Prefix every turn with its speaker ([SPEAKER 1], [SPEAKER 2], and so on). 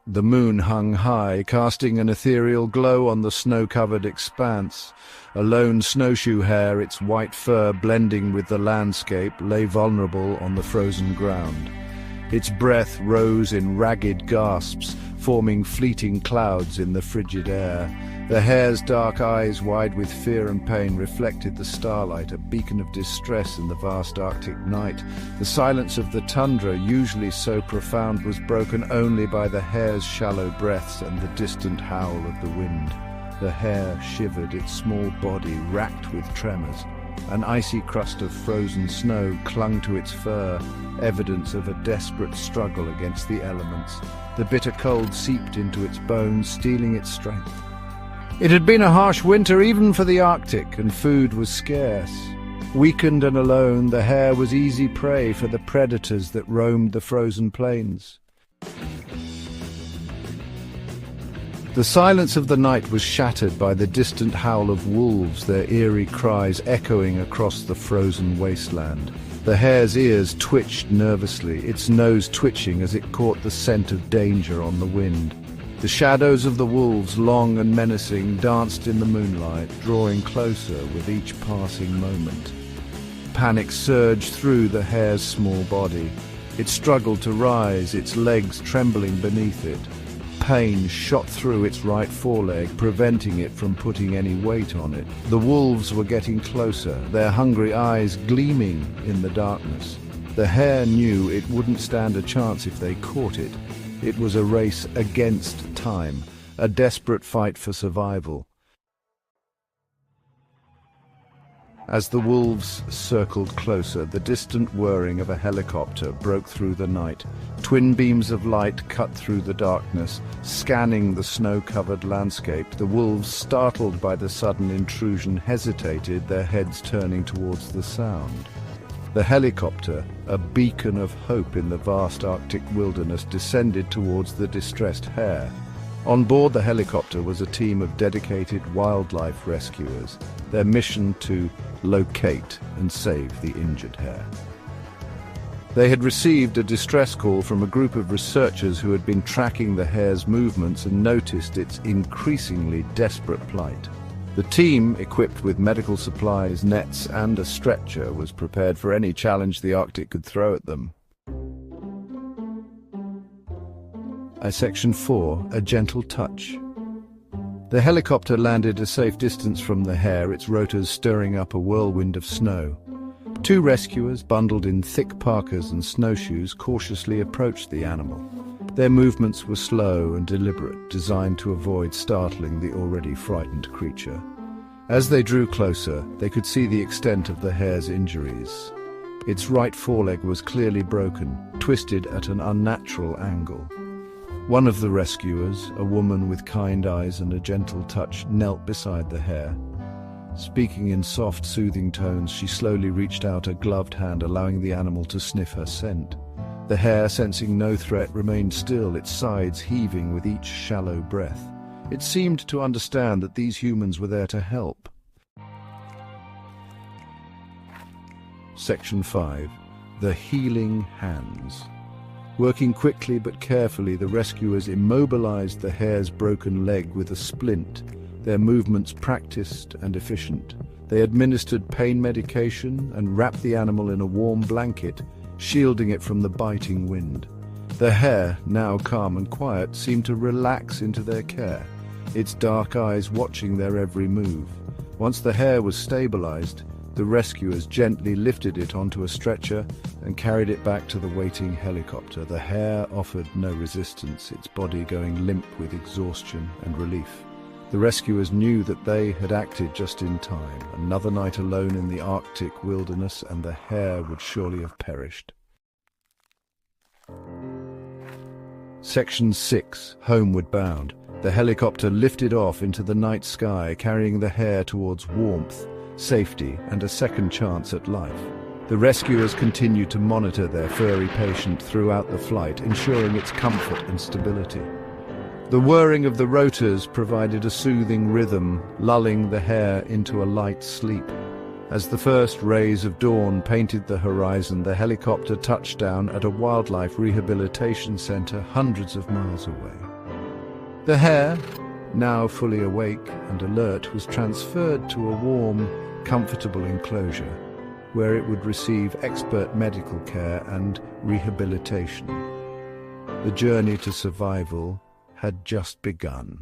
[SPEAKER 1] The moon hung high, casting an ethereal glow on the snow-covered expanse. A lone snowshoe hare, its white fur blending with the landscape, lay vulnerable on the frozen ground. Its breath rose in ragged gasps, forming fleeting clouds in the frigid air. The hare's dark eyes, wide with fear and pain, reflected the starlight, a beacon of distress in the vast Arctic night. The silence of the tundra, usually so profound, was broken only by the hare's shallow breaths and the distant howl of the wind. The hare shivered, its small body racked with tremors. An icy crust of frozen snow clung to its fur, evidence of a desperate struggle against the elements. The bitter cold seeped into its bones, stealing its strength. It had been a harsh winter even for the Arctic, and food was scarce. Weakened and alone, the hare was easy prey for the predators that roamed the frozen plains. The silence of the night was shattered by the distant howl of wolves, their eerie cries echoing across the frozen wasteland. The hare's ears twitched nervously, its nose twitching as it caught the scent of danger on the wind. The shadows of the wolves, long and menacing, danced in the moonlight, drawing closer with each passing moment. Panic surged through the hare's small body. It struggled to rise, its legs trembling beneath it. Pain shot through its right foreleg, preventing it from putting any weight on it. The wolves were getting closer, their hungry eyes gleaming in the darkness. The hare knew it wouldn't stand a chance if they caught it. It was a race against time, a desperate fight for survival. As the wolves circled closer, the distant whirring of a helicopter broke through the night. Twin beams of light cut through the darkness, scanning the snow-covered landscape. The wolves, startled by the sudden intrusion, hesitated, their heads turning towards the sound. The helicopter, a beacon of hope in the vast Arctic wilderness, descended towards the distressed hare. On board the helicopter was a team of dedicated wildlife rescuers, their mission to locate and save the injured hare. They had received a distress call from a group of researchers who had been tracking the hare's movements and noticed its increasingly desperate plight. The team, equipped with medical supplies, nets, and a stretcher, was prepared for any challenge the Arctic could throw at them. Section 4. A gentle touch. The helicopter landed a safe distance from the hare, its rotors stirring up a whirlwind of snow. Two rescuers, bundled in thick parkas and snowshoes, cautiously approached the animal. Their movements were slow and deliberate, designed to avoid startling the already frightened creature. As they drew closer, they could see the extent of the hare's injuries. Its right foreleg was clearly broken, twisted at an unnatural angle. One of the rescuers, a woman with kind eyes and a gentle touch, knelt beside the hare. Speaking in soft, soothing tones, she slowly reached out a gloved hand, allowing the animal to sniff her scent. The hare, sensing no threat, remained still, its sides heaving with each shallow breath. It seemed to understand that these humans were there to help. Section 5. The Healing Hands. Working quickly but carefully, the rescuers immobilized the hare's broken leg with a splint, their movements practiced and efficient. They administered pain medication and wrapped the animal in a warm blanket, shielding it from the biting wind. The hare, now calm and quiet, seemed to relax into their care, its dark eyes watching their every move. Once the hare was stabilized, the rescuers gently lifted it onto a stretcher and carried it back to the waiting helicopter. The hare offered no resistance, its body going limp with exhaustion and relief. The rescuers knew that they had acted just in time. Another night alone in the Arctic wilderness, and the hare would surely have perished. Section 6. Homeward Bound. The helicopter lifted off into the night sky, carrying the hare towards warmth, safety, and a second chance at life. The rescuers continued to monitor their furry patient throughout the flight, ensuring its comfort and stability. The whirring of the rotors provided a soothing rhythm, lulling the hare into a light sleep. As the first rays of dawn painted the horizon, the helicopter touched down at a wildlife rehabilitation center hundreds of miles away. The hare, now fully awake and alert, was transferred to a warm, comfortable enclosure where it would receive expert medical care and rehabilitation. The journey to survival had just begun.